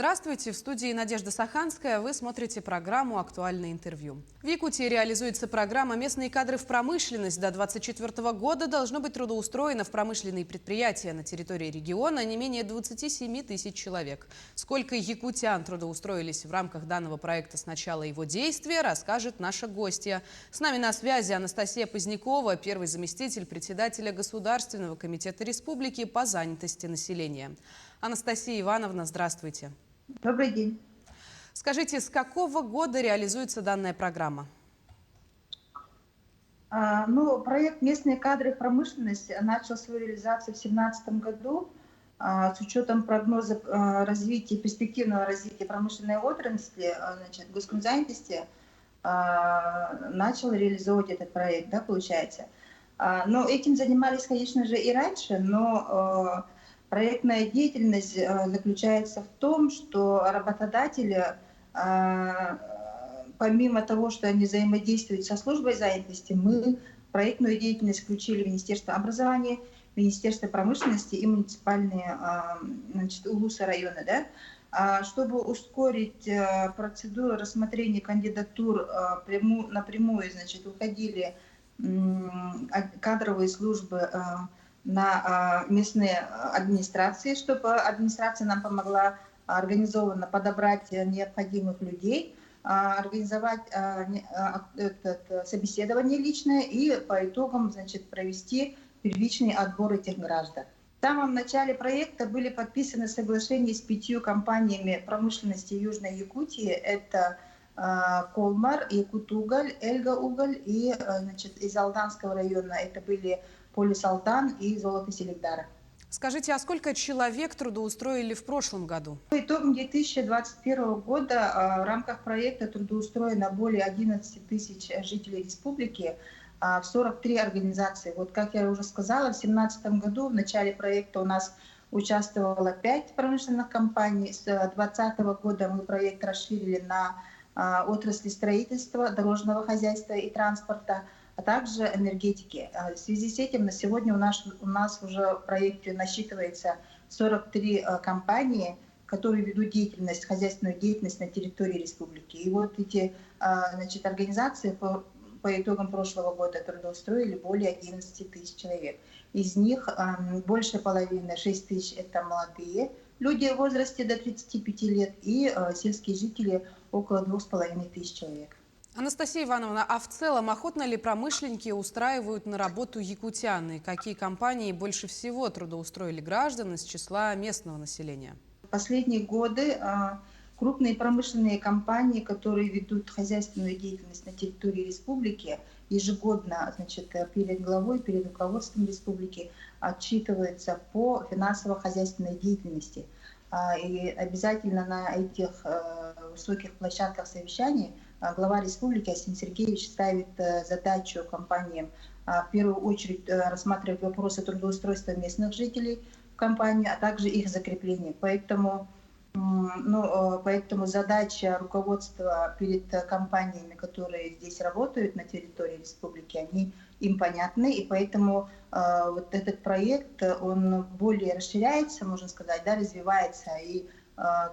Здравствуйте, в студии Надежда Саханская. Вы смотрите программу «Актуальное интервью». В Якутии реализуется программа «Местные кадры в промышленность». До 2024 года должно быть трудоустроено в промышленные предприятия на территории региона не менее 27 тысяч человек. Сколько якутян трудоустроились в рамках данного проекта с начала его действия, расскажет наша гостья. С нами на связи Анастасия Позднякова, первый заместитель председателя Государственного комитета республики по занятости населения. Анастасия Ивановна, здравствуйте. Добрый день. Скажите, с какого года реализуется данная программа? Проект «Местные кадры в промышленности» начал свою реализацию в 2017 году с учетом прогноза развития, перспективного развития промышленной отрасли, госкомзанятости, начал реализовывать этот проект, да, получается. Но этим занимались, конечно же, и раньше, но проектная деятельность заключается в том, что работодатели, помимо того, что они взаимодействуют со службой занятости, мы проектную деятельность включили в Министерство образования, Министерство промышленности и муниципальные улусы района, да, чтобы ускорить процедуру рассмотрения кандидатур напрямую, уходили кадровые службы на местные администрации, чтобы администрация нам помогла организованно подобрать необходимых людей, организовать собеседование личное и по итогам провести первичный отбор этих граждан. В самом начале проекта были подписаны соглашения с 5 компаниями промышленности Южной Якутии. Это Колмар, Якутуголь, Эльга-Уголь и из Алданского района это были Полис Алдан и Золото Селигдара. Скажите, а сколько человек трудоустроили в прошлом году? По итогам 2021 года в рамках проекта трудоустроено более 11 тысяч жителей республики в 43 организации. Вот как я уже сказала, в 2017 году в начале проекта у нас участвовало 5 промышленных компаний. С 2020 года мы проект расширили на отрасли строительства, дорожного хозяйства и транспорта, а также энергетики. В связи с этим на сегодня у нас уже в проекте насчитывается 43 компании, которые ведут деятельность, хозяйственную деятельность на территории республики. И вот эти организации по итогам прошлого года трудоустроили более 11 тысяч человек. Из них больше половины, 6 тысяч, это молодые люди в возрасте до 35 лет и сельские жители около 2500 человек. Анастасия Ивановна, а в целом охотно ли промышленники устраивают на работу якутян? И какие компании больше всего трудоустроили граждан из числа местного населения? В последние годы крупные промышленные компании, которые ведут хозяйственную деятельность на территории республики, ежегодно перед главой, перед руководством республики отчитываются по финансово-хозяйственной деятельности. И обязательно на этих высоких площадках совещаний глава республики Асим Сергеевич ставит задачу компаниям в первую очередь рассматривать вопросы трудоустройства местных жителей в компании, а также их закрепления. Поэтому задача руководства перед компаниями, которые здесь работают на территории республики, они им понятны, и поэтому вот этот проект, он более расширяется, можно сказать, да, развивается, и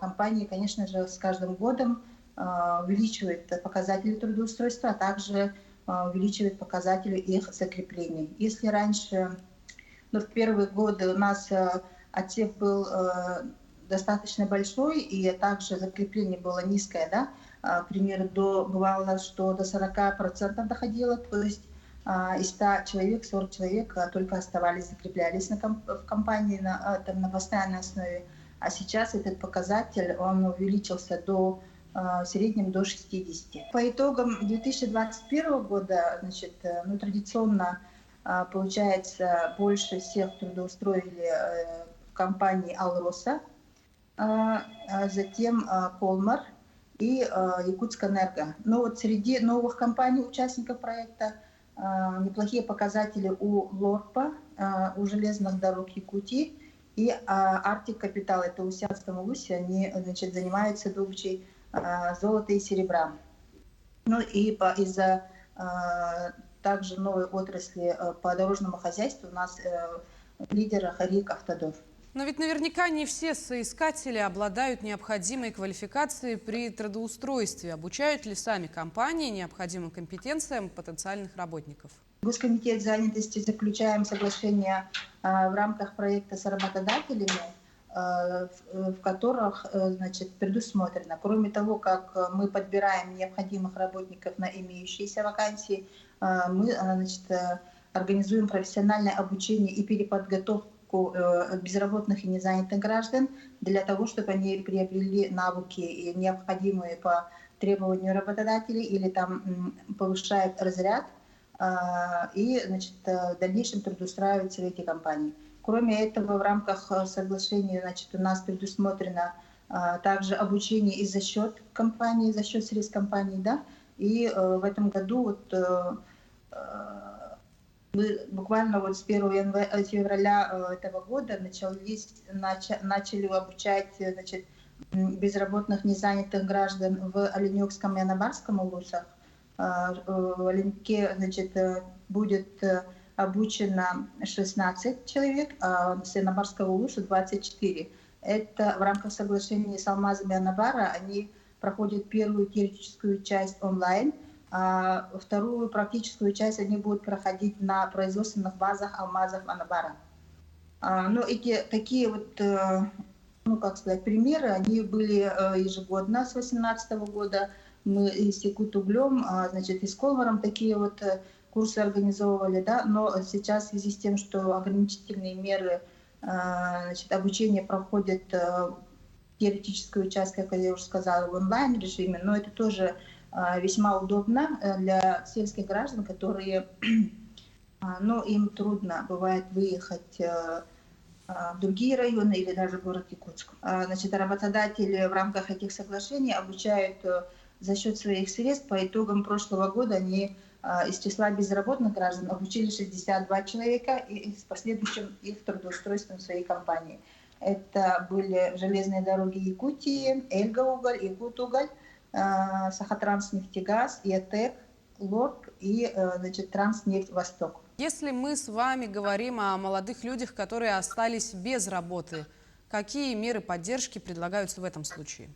компании, конечно же, с каждым годом увеличивают показатели трудоустройства, а также увеличивают показатели их закрепления. Если раньше, в первые годы у нас отсев был достаточно большой, и также закрепление было низкое, да, к примеру, бывало, что до 40% доходило, то есть из 100 человек, 40 человек только оставались, закреплялись в компании на постоянной основе, а сейчас этот показатель, он увеличился в среднем до 60. По итогам 2021 года, традиционно, получается, больше всех трудоустроили в компании «Алроса», затем «Колмар» и «Якутскэнерго». Но вот среди новых компаний, участников проекта, неплохие показатели у «Лорпа», у железных дорог Якутии и «Арктик Капитал», это в Усянском улусе, они занимаются добычей золота и серебра. Ну и из-за также новой отрасли по дорожному хозяйству у нас в лидерах РИК «Автодор». Но ведь наверняка не все соискатели обладают необходимой квалификацией при трудоустройстве. Обучают ли сами компании необходимым компетенциям потенциальных работников? Госкомитет занятости заключаем соглашение в рамках проекта с работодателями, в которых значит, предусмотрено, кроме того, как мы подбираем необходимых работников на имеющиеся вакансии, мы значит, организуем профессиональное обучение и переподготовку безработных и незанятых граждан для того, чтобы они приобрели навыки, необходимые по требованию работодателей, или там повышают разряд, и значит, в дальнейшем трудоустраиваться в эти компании. Кроме этого, в рамках соглашения значит, у нас предусмотрено также обучение и за счет компании, за счет средств компании. Да? И в этом году вот, мы буквально вот с 1 февраля этого года начали обучать значит, безработных, незанятых граждан в Оленёкском и Анабарском улусах. В Оленьке значит, будет обучено 16 человек, а с Анабарского улуса 24. Это в рамках соглашения с Алмазами Анабара. Они проходят первую теоретическую часть онлайн, а вторую практическую часть они будут проходить на производственных базах Алмазов Анабара. Но эти такие вот, ну как сказать, примеры, они были ежегодно с 2018 года. Мы и с Якут-Углем, значит, и с Колмаром такие вот курсы организовывали, да, но сейчас в связи с тем, что ограничительные меры, значит, обучение проходит теоретическую часть, как я уже сказала, в онлайн-режиме, но это тоже весьма удобно для сельских граждан, которые, ну, им трудно бывает выехать в другие районы или даже в город Якутск. Значит, работодатели в рамках этих соглашений обучают за счет своих средств. По итогам прошлого года они из числа безработных граждан обучили 62 человека и с последующим их трудоустройством в своей компании. Это были железные дороги Якутии, Эльга-Уголь, Якут-Уголь, Сахатранснефтегаз, ИАТЭК, ЛОРК и значит, Транснефть Восток. Если мы с вами говорим о молодых людях, которые остались без работы, какие меры поддержки предлагаются в этом случае?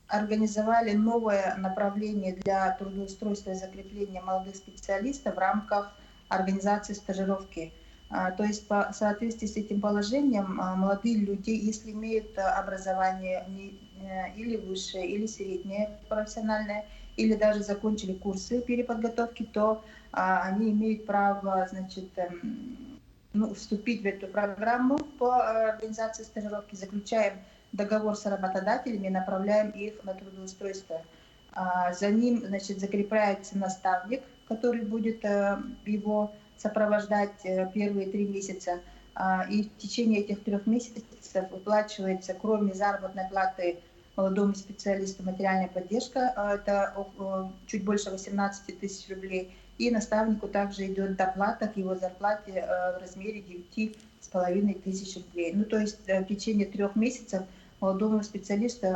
Организовали новое направление для трудоустройства и закрепления молодых специалистов в рамках организации стажировки. То есть в соответствии с этим положением молодые люди, если имеют образование или высшее, или среднее профессиональное, или даже закончили курсы переподготовки, то они имеют право, значит, ну, вступить в эту программу по организации стажировки. Заключаем договор с работодателями, направляем их на трудоустройство. За ним, значит, закрепляется наставник, который будет его сопровождать первые 3 месяца. И в течение этих 3 месяцев выплачивается, кроме заработной платы молодому специалисту, материальная поддержка, это чуть больше 18 тысяч рублей. И наставнику также идет доплата к его зарплате в размере 9,5 тысяч рублей. Ну, то есть в течение 3 месяцев молодому специалисту,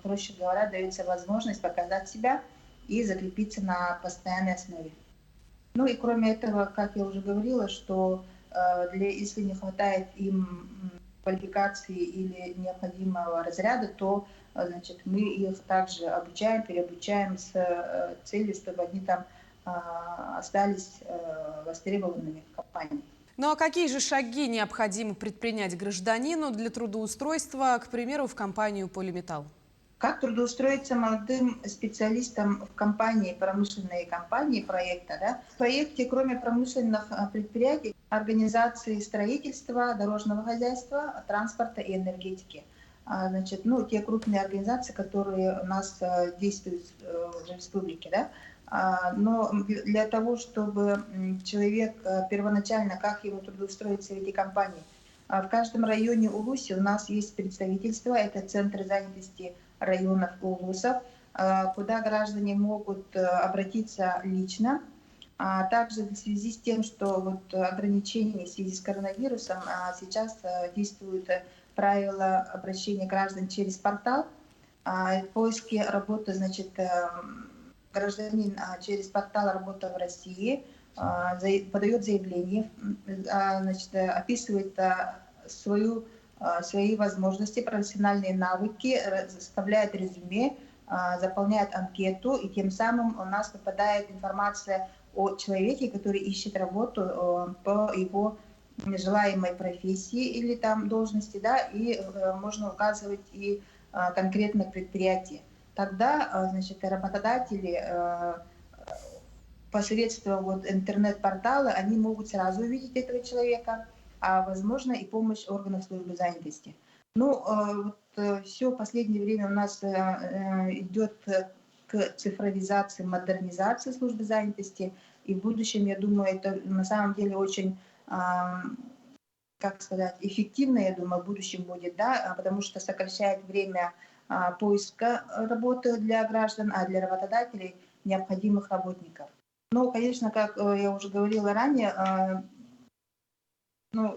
проще говоря, дается возможность показать себя и закрепиться на постоянной основе. Ну и кроме этого, как я уже говорила, что если не хватает им квалификации или необходимого разряда, то значит, мы их также обучаем, переобучаем с целью, чтобы они там остались востребованными в компании. Ну а какие же шаги необходимо предпринять гражданину для трудоустройства, к примеру, в компанию «Полиметалл»? Как трудоустроиться молодым специалистам в компании, промышленные компании проекта? Да? В проекте, кроме промышленных предприятий, организации строительства, дорожного хозяйства, транспорта и энергетики. Значит, ну, те крупные организации, которые у нас действуют в республике. Да? Но для того, чтобы человек первоначально, как ему трудоустроиться в эти компании, в каждом районе Улуси у нас есть представительство, это центры занятости районов улусов, куда граждане могут обратиться лично. Также в связи с тем, что вот ограничения в связи с коронавирусом, сейчас действуют правила обращения граждан через портал. В поиске работы, значит, гражданин через портал «Работа в России» подает заявление, значит, описывает свою свои возможности, профессиональные навыки, составляет резюме, заполняет анкету, и тем самым у нас попадает информация о человеке, который ищет работу по его желаемой профессии или там должности, да, и можно указывать и конкретное предприятие. Тогда, значит, работодатели посредством вот интернет-портала они могут сразу увидеть этого человека, а возможно и помощь органов службы занятости. Ну, все в последнее время у нас идет к цифровизации, модернизации службы занятости, и в будущем, я думаю, это на самом деле очень, как сказать, эффективно, я думаю, в будущем будет, да, потому что сокращает время поиска работы для граждан, а для работодателей необходимых работников. Ну, конечно, как я уже говорила ранее, ну,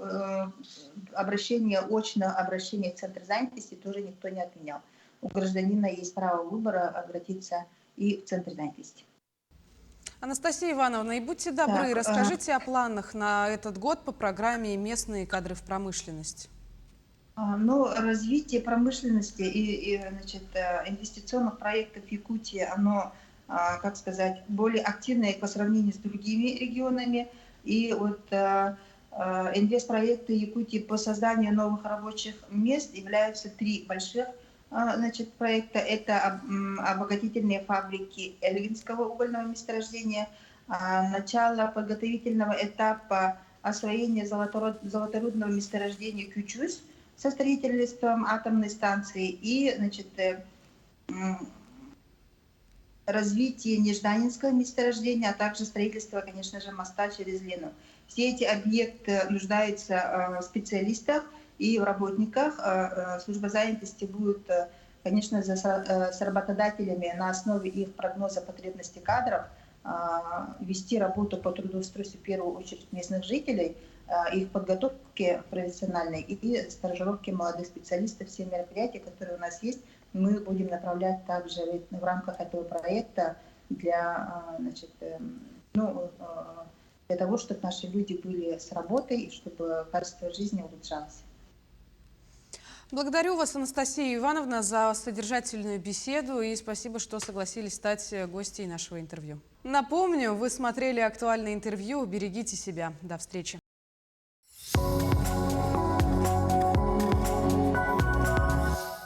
очное обращение в Центр занятости тоже никто не отменял. У гражданина есть право выбора обратиться и в Центр занятости. Анастасия Ивановна, и будьте добры, Так, расскажите о планах на этот год по программе «Местные кадры в промышленность». Ну, развитие промышленности и значит, инвестиционных проектов в Якутии, оно, как сказать, более активное по сравнению с другими регионами. И вот инвестпроекты Якутии по созданию новых рабочих мест являются 3 больших значит, проекта. Это обогатительные фабрики Эльгинского угольного месторождения, начало подготовительного этапа освоения золоторудного месторождения Кючус со строительством атомной станции и, значит, развитие Нежданинского месторождения, а также строительство, конечно же, моста через Лену. Все эти объекты нуждаются в специалистах и в работниках. Служба занятости будет, конечно, с работодателями на основе их прогноза потребностей кадров вести работу по трудоустройству в первую очередь местных жителей, их подготовки профессиональной и стажировки молодых специалистов. Все мероприятия, которые у нас есть, мы будем направлять также в рамках этого проекта для, значит, ну, для того, чтобы наши люди были с работой и чтобы качество жизни улучшалось. Благодарю вас, Анастасия Ивановна, за содержательную беседу и спасибо, что согласились стать гостьей нашего интервью. Напомню, вы смотрели актуальное интервью. Берегите себя. До встречи.